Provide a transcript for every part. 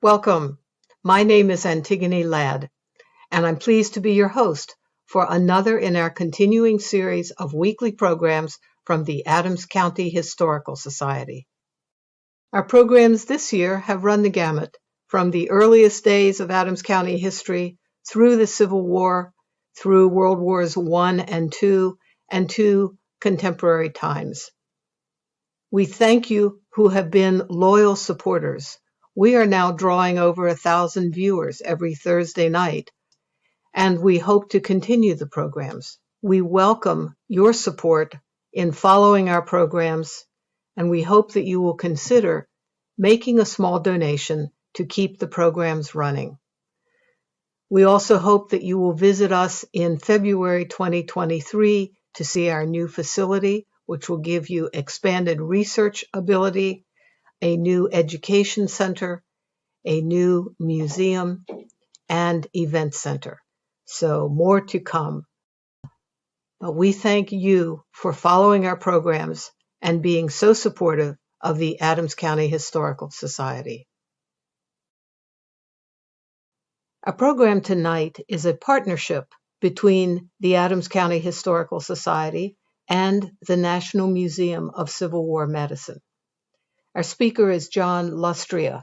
Welcome. My name is Antigone Ladd, and I'm pleased to be your host for another in our continuing series of weekly programs from the Adams County Historical Society. Our programs this year have run the gamut from the earliest days of Adams County history through the Civil War, through World Wars I and II, and to contemporary times. We thank you who have been loyal supporters. We are now drawing over 1,000 viewers every Thursday night, and we hope to continue the programs. We welcome your support in following our programs, and we hope that you will consider making a small donation to keep the programs running. We also hope that you will visit us in February 2023 to see our new facility, which will give you expanded research ability, a new education center, a new museum, and event center. So more to come. But we thank you for following our programs and being so supportive of the Adams County Historical Society. Our program tonight is a partnership between the Adams County Historical Society and the National Museum of Civil War Medicine. Our speaker is John Lustria.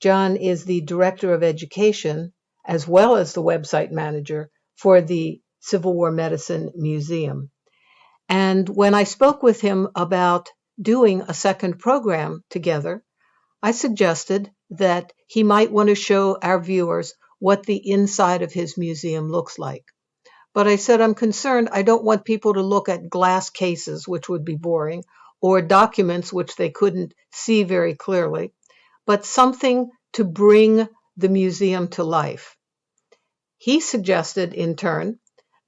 John is the Director of Education as well as the website manager for the Civil War Medicine Museum. And when I spoke with him about doing a second program together, I suggested that he might want to show our viewers what the inside of his museum looks like. But I said, I'm concerned, I don't want people to look at glass cases, which would be boring, or documents which they couldn't see very clearly, but something to bring the museum to life. He suggested, in turn,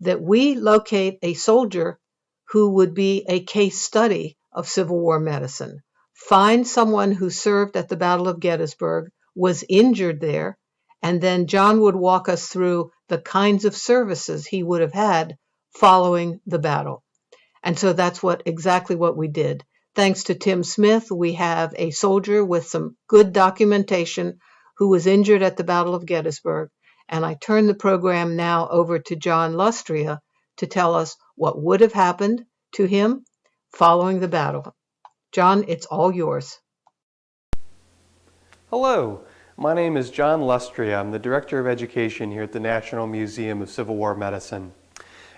that we locate a soldier who would be a case study of Civil War medicine. Find someone who served at the Battle of Gettysburg, was injured there, and then John would walk us through the kinds of services he would have had following the battle. And so that's exactly what we did. Thanks to Tim Smith, we have a soldier with some good documentation who was injured at the Battle of Gettysburg. And I turn the program now over to John Lustria to tell us what would have happened to him following the battle. John, it's all yours. Hello. My name is John Lustria. I'm the Director of Education here at the National Museum of Civil War Medicine.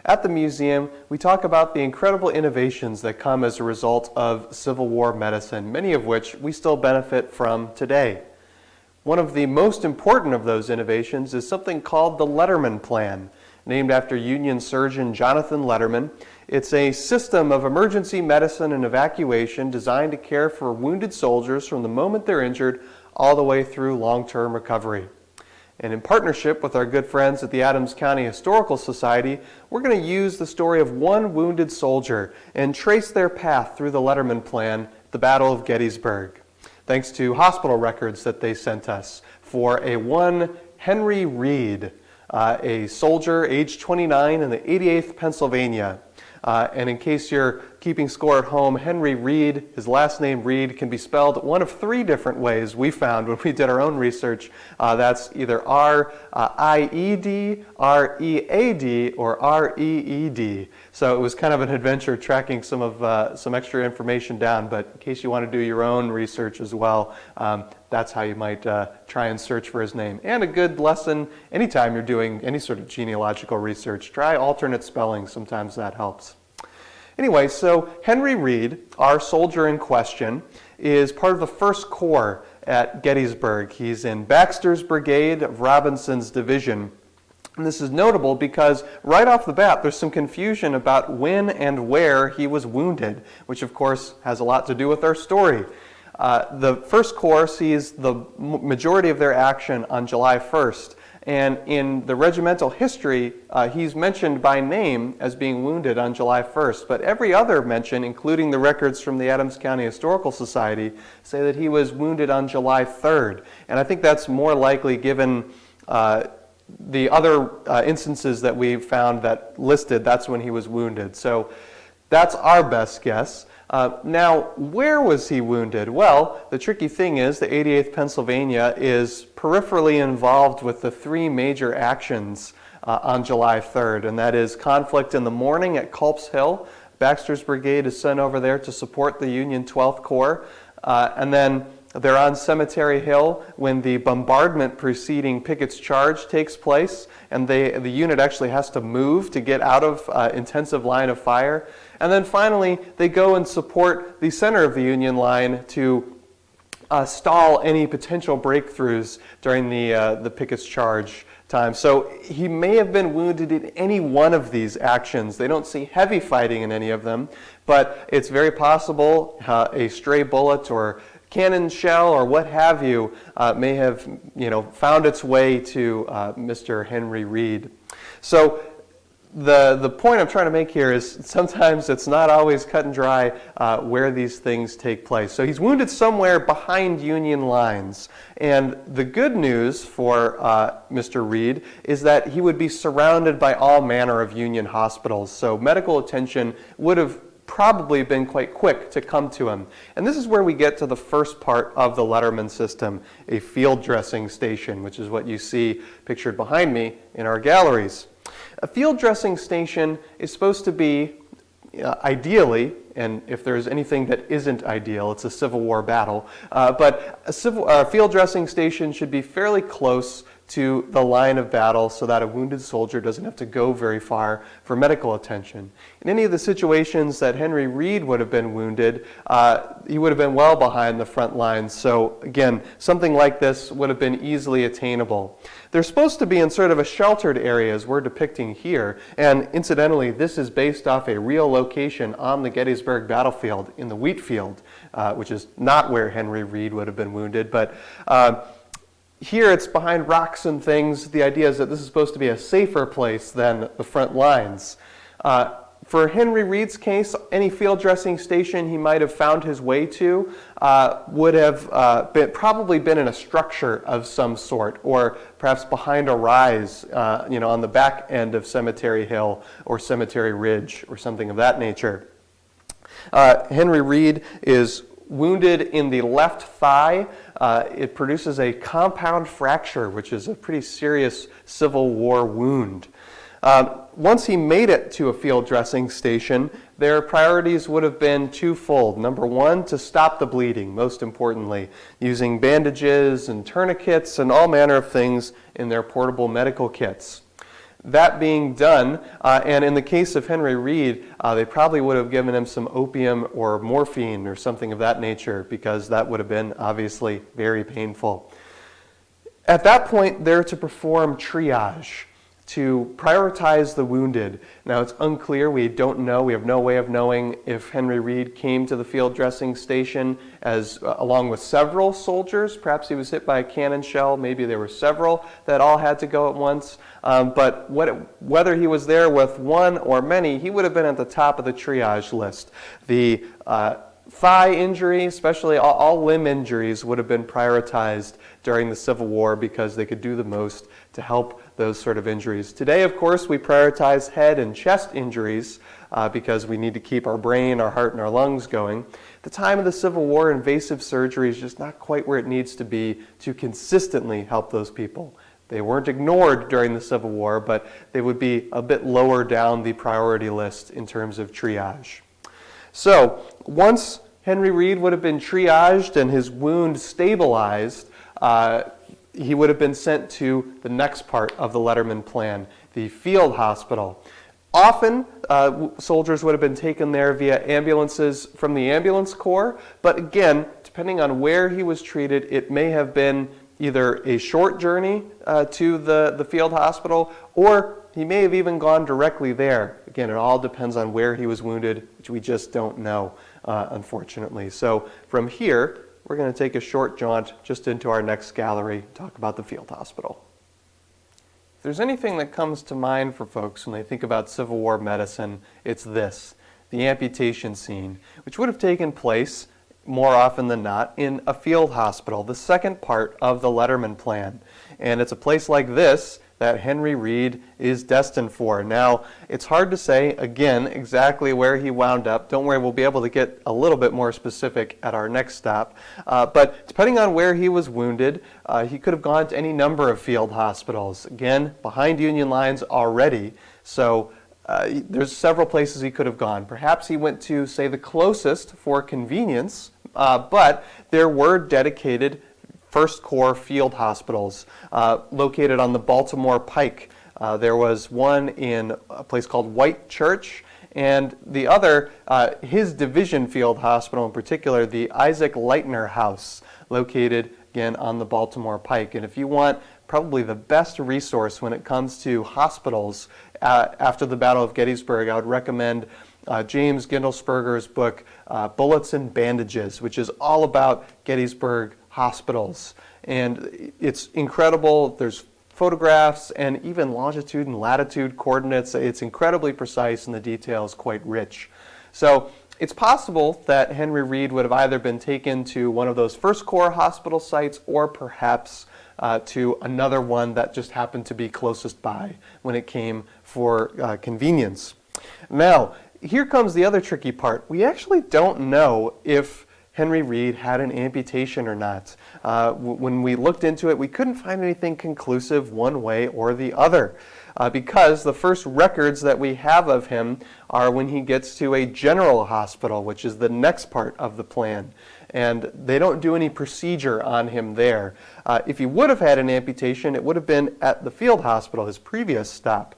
At the museum, we talk about the incredible innovations that come as a result of Civil War medicine, many of which we still benefit from today. One of the most important of those innovations is something called the Letterman Plan, named after Union surgeon Jonathan Letterman. It's a system of emergency medicine and evacuation designed to care for wounded soldiers from the moment they're injured all the way through long-term recovery. And in partnership with our good friends at the Adams County Historical Society, we're going to use the story of one wounded soldier and trace their path through the Letterman Plan, the Battle of Gettysburg, thanks to hospital records that they sent us for one Henry Reed, a soldier aged 29 in the 88th Pennsylvania. And in case you're keeping score at home, Henry Reed, his last name Reed, can be spelled one of three different ways we found when we did our own research. That's either R-I-E-D, R-E-A-D, or R-E-E-D. So it was kind of an adventure tracking some extra information down, but in case you want to do your own research as well, that's how you might try and search for his name. And a good lesson anytime you're doing any sort of genealogical research, try alternate spelling. Sometimes that helps. Anyway, so Henry Reed, our soldier in question, is part of the 1st Corps at Gettysburg. He's in Baxter's brigade of Robinson's division. And this is notable because right off the bat, there's some confusion about when and where he was wounded, which of course has a lot to do with our story. The 1st Corps sees the majority of their action on July 1st. And in the regimental history, he's mentioned by name as being wounded on July 1st. But every other mention, including the records from the Adams County Historical Society, say that he was wounded on July 3rd. And I think that's more likely given the other instances that we've found that listed, that's when he was wounded. So that's our best guess. Now, where was he wounded? Well, the tricky thing is the 88th Pennsylvania is peripherally involved with the three major actions on July 3rd, and that is conflict in the morning at Culp's Hill. Baxter's brigade is sent over there to support the Union 12th Corps, and then they're on Cemetery Hill when the bombardment preceding Pickett's charge takes place, and the unit actually has to move to get out of intensive line of fire. And then finally, they go and support the center of the Union line to stall any potential breakthroughs during the Pickett's charge time. So he may have been wounded in any one of these actions. They don't see heavy fighting in any of them, but it's very possible a stray bullet or cannon shell or what have you may have found its way to Mr. Henry Reed. So the point I'm trying to make here is sometimes it's not always cut and dry where these things take place. So he's wounded somewhere behind Union lines. And the good news for Mr. Reed is that he would be surrounded by all manner of Union hospitals. So medical attention would have probably been quite quick to come to him. And this is where we get to the first part of the Letterman system, a field dressing station, which is what you see pictured behind me in our galleries. A field dressing station is supposed to be, ideally, and if there's anything that isn't ideal, it's a Civil War battle, but a field dressing station should be fairly close to the line of battle so that a wounded soldier doesn't have to go very far for medical attention. In any of the situations that Henry Reed would have been wounded, he would have been well behind the front lines. So again, something like this would have been easily attainable. They're supposed to be in sort of a sheltered area as we're depicting here. And incidentally, this is based off a real location on the Gettysburg battlefield in the wheat field, which is not where Henry Reed would have been wounded. But here it's behind rocks and things. The idea is that this is supposed to be a safer place than the front lines. For Henry Reed's case, any field dressing station he might have found his way to would have probably been in a structure of some sort, or perhaps behind a rise, on the back end of Cemetery Hill or Cemetery Ridge or something of that nature. Henry Reed is wounded in the left thigh. It produces a compound fracture, which is a pretty serious Civil War wound. Once he made it to a field dressing station, their priorities would have been twofold. Number one, to stop the bleeding, most importantly, using bandages and tourniquets and all manner of things in their portable medical kits. That being done, and in the case of Henry Reed, they probably would have given him some opium or morphine or something of that nature, because that would have been obviously very painful. At that point, they're to perform triage, to prioritize the wounded. Now, it's unclear. We don't know. We have no way of knowing if Henry Reed came to the field dressing station along with several soldiers. Perhaps he was hit by a cannon shell. Maybe there were several that all had to go at once. But whether he was there with one or many, he would have been at the top of the triage list. The thigh injury, especially all limb injuries, would have been prioritized during the Civil War because they could do the most to help those sort of injuries. Today, of course, we prioritize head and chest injuries because we need to keep our brain, our heart, and our lungs going. At the time of the Civil War, invasive surgery is just not quite where it needs to be to consistently help those people. They weren't ignored during the Civil War, but they would be a bit lower down the priority list in terms of triage. So once Henry Reed would have been triaged and his wound stabilized, he would have been sent to the next part of the Letterman Plan, the field hospital. Often, soldiers would have been taken there via ambulances from the ambulance corps, but again, depending on where he was treated, it may have been either a short journey to the field hospital, or he may have even gone directly there. Again, it all depends on where he was wounded, which we just don't know, unfortunately. So from here, we're going to take a short jaunt just into our next gallery, talk about the field hospital. If there's anything that comes to mind for folks when they think about Civil War medicine, it's this, the amputation scene, which would have taken place more often than not in a field hospital, the second part of the Letterman Plan. And it's a place like this that Henry Reed is destined for. Now, it's hard to say, again, exactly where he wound up. Don't worry, we'll be able to get a little bit more specific at our next stop. But depending on where he was wounded, he could have gone to any number of field hospitals. Again, behind Union lines already, so there's several places he could have gone. Perhaps he went to, say, the closest for convenience, but there were dedicated First Corps field hospitals located on the Baltimore Pike. There was one in a place called White Church, and the other, his division field hospital in particular, the Isaac Leitner House, located again on the Baltimore Pike. And if you want probably the best resource when it comes to hospitals after the Battle of Gettysburg, I would recommend James Gindelsberger's book, Bullets and Bandages, which is all about Gettysburg hospitals. And it's incredible. There's photographs and even longitude and latitude coordinates. It's incredibly precise and the details quite rich. So it's possible that Henry Reed would have either been taken to one of those First Corps hospital sites or perhaps to another one that just happened to be closest by when it came for convenience. Now, here comes the other tricky part. We actually don't know if Henry Reed had an amputation or not. When we looked into it, we couldn't find anything conclusive one way or the other because the first records that we have of him are when he gets to a general hospital, which is the next part of the plan. And they don't do any procedure on him there. If he would have had an amputation, it would have been at the field hospital, his previous stop.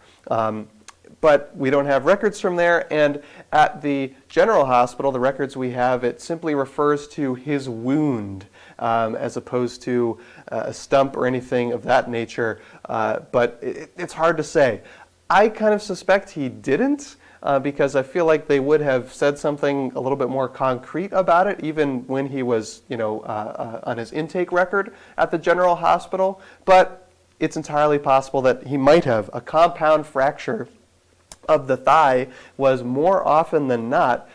But we don't have records from there, and at the general hospital, the records we have, it simply refers to his wound as opposed to a stump or anything of that nature, but it's hard to say. I kind of suspect he didn't because I feel like they would have said something a little bit more concrete about it even when he was, on his intake record at the general hospital, but it's entirely possible that he might have. A compound fracture of the thigh was more often than not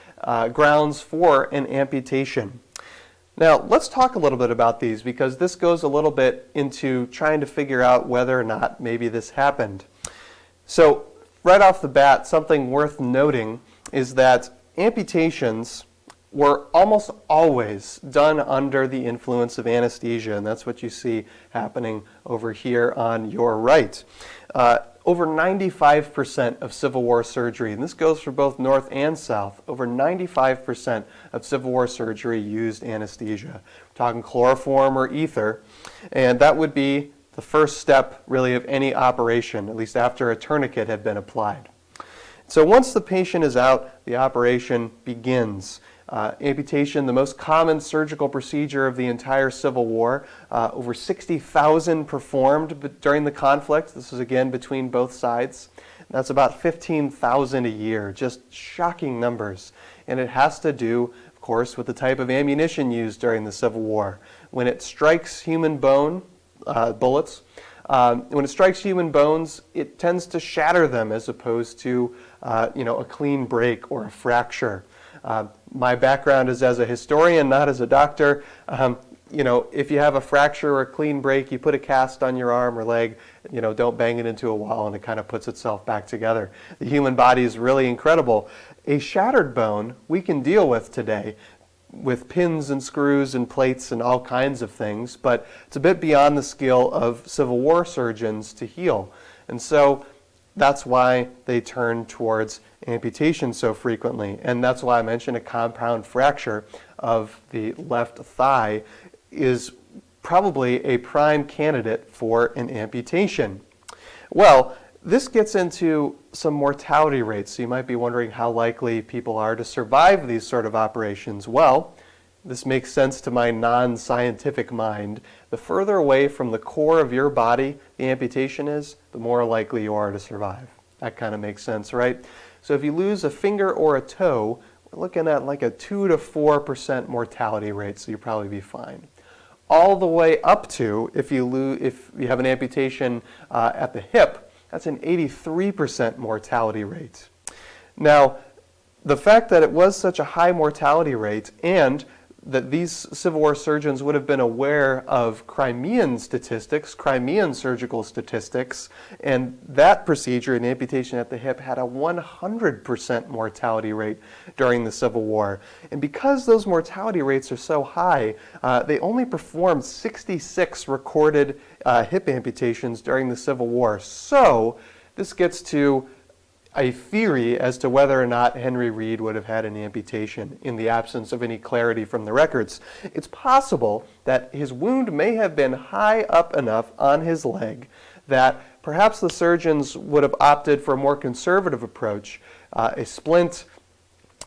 grounds for an amputation. Now, let's talk a little bit about these because this goes a little bit into trying to figure out whether or not maybe this happened. So, right off the bat, something worth noting is that amputations were almost always done under the influence of anesthesia, and that's what you see happening over here on your right. Over 95% of Civil War surgery, and this goes for both North and South, over 95% of Civil War surgery used anesthesia. We're talking chloroform or ether, and that would be the first step really of any operation, at least after a tourniquet had been applied. So once the patient is out, the operation begins. Amputation, the most common surgical procedure of the entire Civil War. Over 60,000 performed during the conflict. This is again between both sides. That's about 15,000 a year, just shocking numbers. And it has to do, of course, with the type of ammunition used during the Civil War. When it strikes human bone, bullets, when it strikes human bones, it tends to shatter them as opposed to a clean break or a fracture. My background is as a historian, not as a doctor. If you have a fracture or a clean break, you put a cast on your arm or leg, don't bang it into a wall and it kind of puts itself back together. The human body is really incredible. A shattered bone we can deal with today with pins and screws and plates and all kinds of things, but it's a bit beyond the skill of Civil War surgeons to heal. And so that's why they turn towards amputation so frequently. And that's why I mentioned a compound fracture of the left thigh is probably a prime candidate for an amputation. Well, this gets into some mortality rates. So you might be wondering how likely people are to survive these sort of operations. Well, this makes sense to my non-scientific mind. The further away from the core of your body the amputation is, the more likely you are to survive. That kind of makes sense, right? So if you lose a finger or a toe, we're looking at like a 2 to 4% mortality rate, so you'll probably be fine. All the way up to, if you have an amputation at the hip, that's an 83% mortality rate. Now, the fact that it was such a high mortality rate and that these Civil War surgeons would have been aware of Crimean statistics, Crimean surgical statistics, and that procedure, an amputation at the hip, had a 100% mortality rate during the Civil War. And because those mortality rates are so high, they only performed 66 recorded hip amputations during the Civil War. So this gets to a theory as to whether or not Henry Reed would have had an amputation in the absence of any clarity from the records. It's possible that his wound may have been high up enough on his leg that perhaps the surgeons would have opted for a more conservative approach, a splint,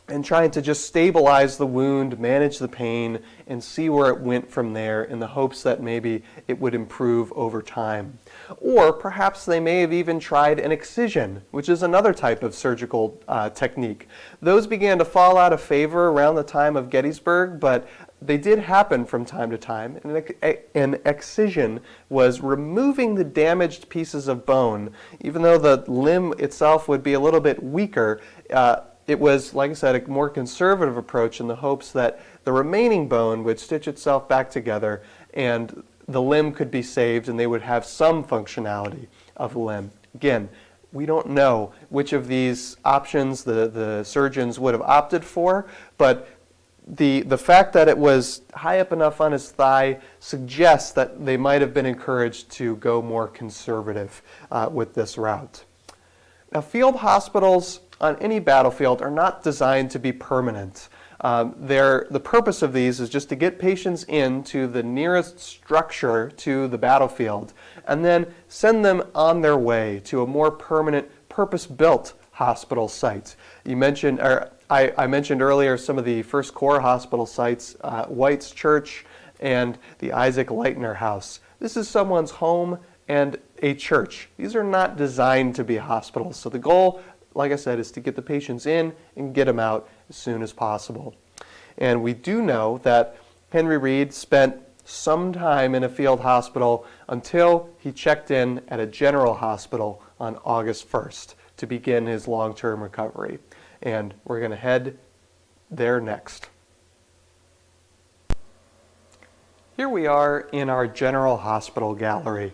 and trying to just stabilize the wound, manage the pain, and see where it went from there in the hopes that maybe it would improve over time. Or perhaps they may have even tried an excision, which is another type of surgical technique. Those began to fall out of favor around the time of Gettysburg, but they did happen from time to time. An excision was removing the damaged pieces of bone. Even though the limb itself would be a little bit weaker, it was, like I said, a more conservative approach in the hopes that the remaining bone would stitch itself back together and the limb could be saved and they would have some functionality of the limb. Again, we don't know which of these options the surgeons would have opted for, but the fact that it was high up enough on his thigh suggests that they might have been encouraged to go more conservative with this route. Now, field hospitals on any battlefield are not designed to be permanent. The purpose of these is just to get patients into the nearest structure to the battlefield and then send them on their way to a more permanent, purpose-built hospital site. I mentioned earlier some of the First Corps hospital sites, White's Church and the Isaac Leitner House. This is someone's home and a church. These are not designed to be hospitals. So the goal, like I said, is to get the patients in and get them out as soon as possible. And we do know that Henry Reed spent some time in a field hospital until he checked in at a general hospital on August 1st to begin his long-term recovery. And we're going to head there next. Here we are in our general hospital gallery,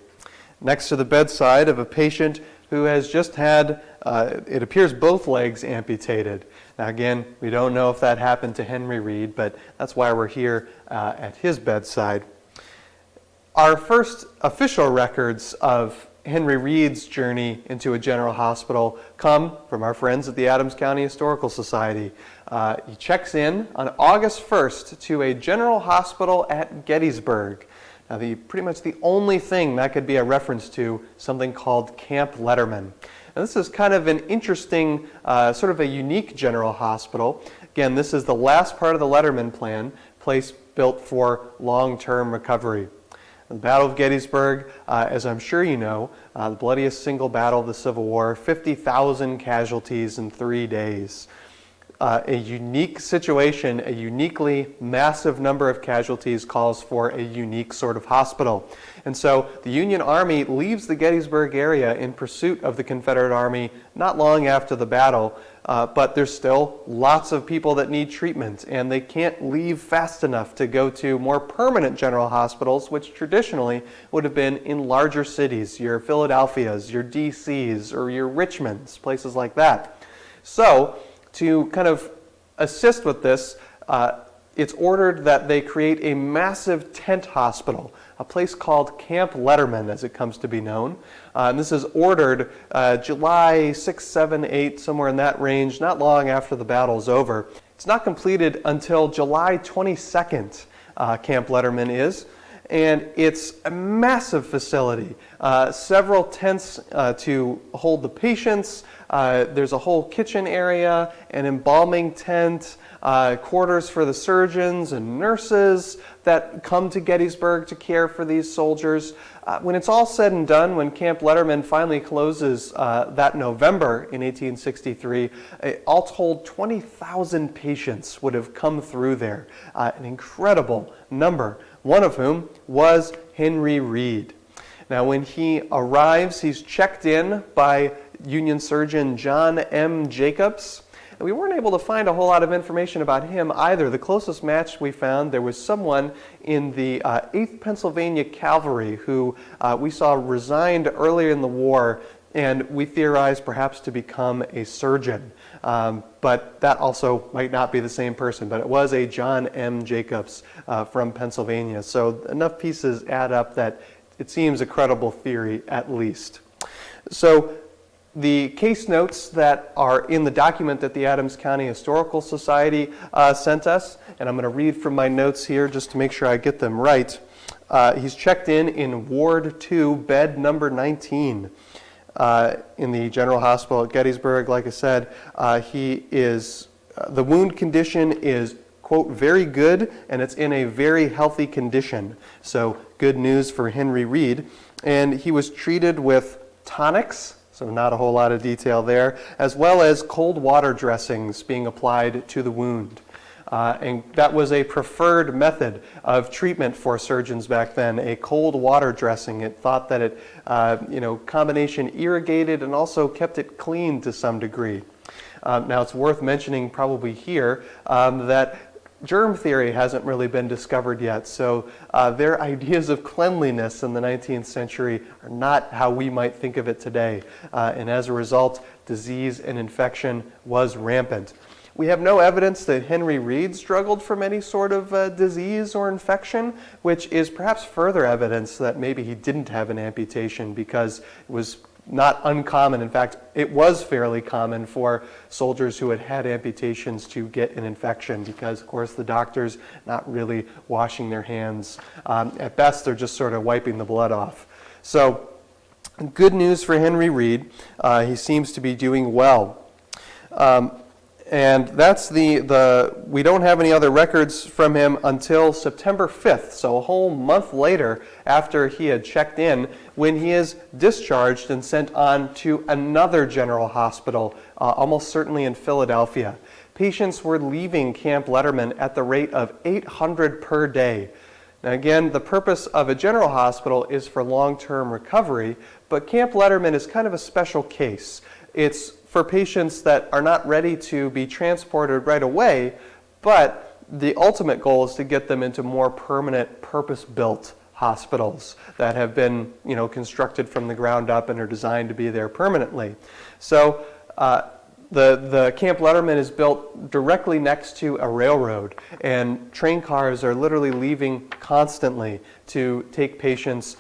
next to the bedside of a patient who has just had, it appears, both legs amputated. Now again, we don't know if that happened to Henry Reed, but that's why we're here at his bedside. Our first official records of Henry Reed's journey into a general hospital come from our friends at the Adams County Historical Society. He checks in on August 1st to a general hospital at Gettysburg. Now, pretty much the only thing that could be a reference to something called Camp Letterman. Now, this is kind of an interesting, sort of a unique general hospital. Again, this is the last part of the Letterman Plan, place built for long-term recovery. The Battle of Gettysburg, as I'm sure you know, the bloodiest single battle of the Civil War, 50,000 casualties in 3 days. A unique situation, a uniquely massive number of casualties calls for a unique sort of hospital. And so the Union Army leaves the Gettysburg area in pursuit of the Confederate Army not long after the battle, but there's still lots of people that need treatment, and they can't leave fast enough to go to more permanent general hospitals, which traditionally would have been in larger cities, your Philadelphias, your DCs, or your Richmonds, places like that. So, to kind of assist with this, it's ordered that they create a massive tent hospital, a place called Camp Letterman, as it comes to be known. And this is ordered July 6, 7, 8, somewhere in that range, not long after the battle's over. It's not completed until July 22nd, Camp Letterman is. And it's a massive facility, several tents to hold the patients. There's a whole kitchen area, an embalming tent, quarters for the surgeons and nurses that come to Gettysburg to care for these soldiers. When it's all said and done, when Camp Letterman finally closes that November in 1863, all told 20,000 patients would have come through there, an incredible number, one of whom was Henry Reed. Now, when he arrives, he's checked in by Union surgeon John M. Jacobs. And we weren't able to find a whole lot of information about him either. The closest match we found, there was someone in the 8th Pennsylvania Cavalry who we saw resigned earlier in the war, and we theorized perhaps to become a surgeon. But that also might not be the same person, but it was a John M. Jacobs from Pennsylvania. So enough pieces add up that it seems a credible theory at least. So the case notes that are in the document that the Adams County Historical Society sent us, and I'm going to read from my notes here just to make sure I get them right. He's checked in Ward 2, bed number 19. In the General Hospital at Gettysburg. Like I said, the wound condition is, quote, very good, and it's in a very healthy condition. So good news for Henry Reed. And he was treated with tonics, so not a whole lot of detail there, as well as cold water dressings being applied to the wound. And that was a preferred method of treatment for surgeons back then, a cold water dressing. It thought that it, combination irrigated and also kept it clean to some degree. Now it's worth mentioning probably here that germ theory hasn't really been discovered yet, so their ideas of cleanliness in the 19th century are not how we might think of it today. And as a result, disease and infection was rampant. We have no evidence that Henry Reed struggled from any sort of disease or infection, which is perhaps further evidence that maybe he didn't have an amputation, because it was not uncommon. In fact, it was fairly common for soldiers who had had amputations to get an infection because, of course, the doctors not really washing their hands. At best, they're just sort of wiping the blood off. So, good news for Henry Reed. He seems to be doing well. And that's we don't have any other records from him until September 5th, so a whole month later after he had checked in, when he is discharged and sent on to another general hospital, almost certainly in Philadelphia. Patients were leaving Camp Letterman at the rate of 800 per day. Now again, the purpose of a general hospital is for long-term recovery, but Camp Letterman is kind of a special case. It's for patients that are not ready to be transported right away, but the ultimate goal is to get them into more permanent, purpose-built hospitals that have been, constructed from the ground up and are designed to be there permanently. So the Camp Letterman is built directly next to a railroad, and train cars are literally leaving constantly to take patients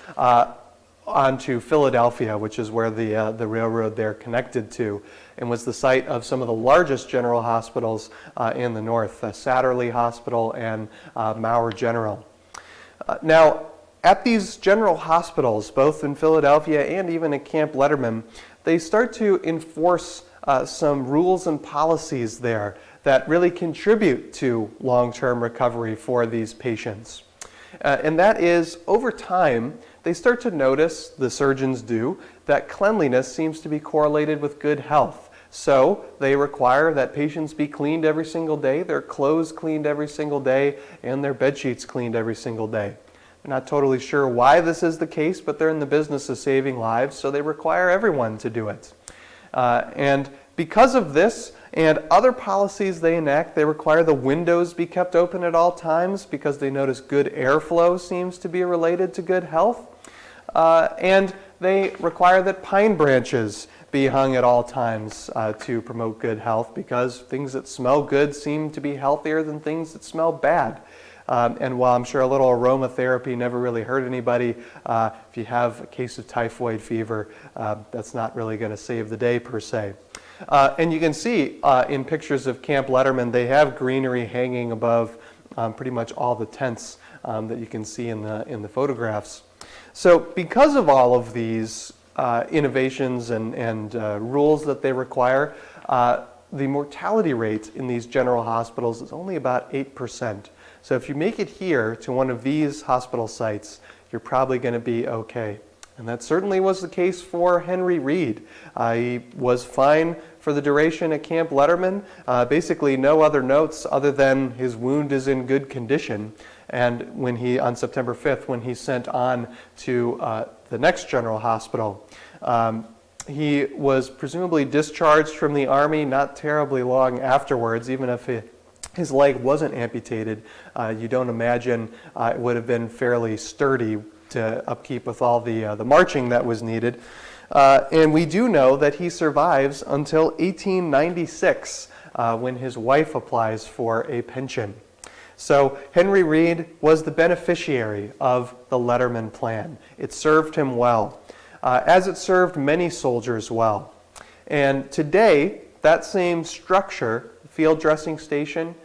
onto Philadelphia, which is where the railroad there connected to, and was the site of some of the largest general hospitals in the North, Satterley Hospital and Maurer General. Now, at these general hospitals, both in Philadelphia and even at Camp Letterman, they start to enforce some rules and policies there that really contribute to long-term recovery for these patients. And that is, over time, they start to notice, the surgeons do, that cleanliness seems to be correlated with good health. So they require that patients be cleaned every single day, their clothes cleaned every single day, and their bed sheets cleaned every single day. They're not totally sure why this is the case, but they're in the business of saving lives, so they require everyone to do it. And because of this and other policies they enact, they require the windows be kept open at all times because they notice good airflow seems to be related to good health. And they require that pine branches be hung at all times to promote good health, because things that smell good seem to be healthier than things that smell bad. And while I'm sure a little aromatherapy never really hurt anybody, if you have a case of typhoid fever, that's not really going to save the day per se. And you can see in pictures of Camp Letterman, they have greenery hanging above pretty much all the tents that you can see in the photographs. So because of all of these innovations and rules that they require, the mortality rate in these general hospitals is only about 8%. So if you make it here to one of these hospital sites, you're probably going to be okay. And that certainly was the case for Henry Reed. He was fine for the duration at Camp Letterman. Basically no other notes other than his wound is in good condition. And when on September 5th, when he's sent on to the next general hospital, He was presumably discharged from the Army not terribly long afterwards, even if his leg wasn't amputated. You don't imagine it would have been fairly sturdy to upkeep with all the marching that was needed. And we do know that he survives until 1896 when his wife applies for a pension. So Henry Reed was the beneficiary of the Letterman Plan. It served him well, as it served many soldiers well. And today, that same structure, field dressing station,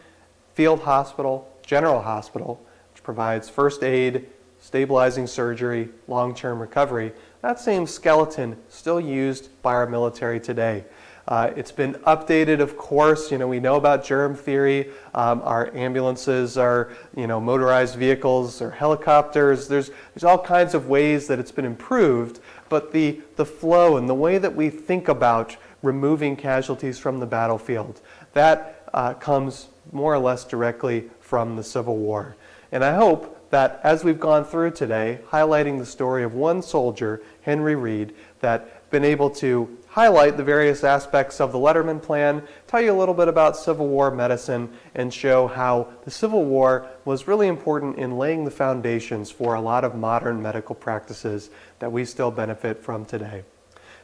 field hospital, general hospital, which provides first aid, stabilizing surgery, long-term recovery, that same skeleton still used by our military today. It's been updated, of course. We know about germ theory. Our ambulances are, motorized vehicles or helicopters. There's all kinds of ways that it's been improved, but the flow and the way that we think about removing casualties from the battlefield, that comes more or less directly from the Civil War. And I hope that as we've gone through today, highlighting the story of one soldier, Henry Reed, that been able to highlight the various aspects of the Letterman Plan, tell you a little bit about Civil War medicine, and show how the Civil War was really important in laying the foundations for a lot of modern medical practices that we still benefit from today.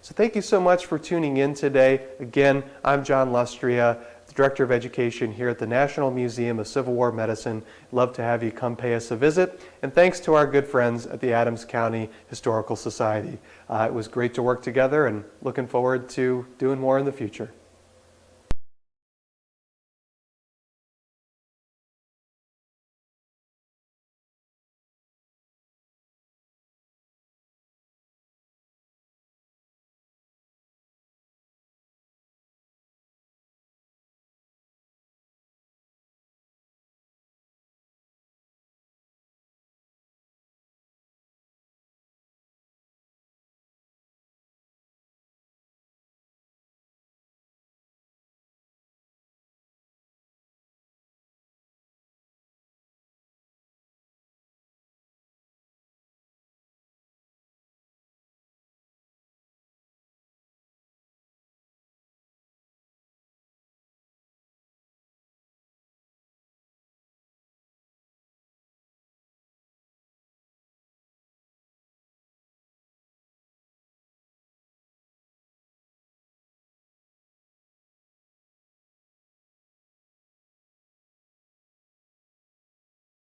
So thank you so much for tuning in today. Again, I'm John Lustria, the Director of Education here at the National Museum of Civil War Medicine. Love to have you come pay us a visit. And thanks to our good friends at the Adams County Historical Society. It was great to work together and looking forward to doing more in the future.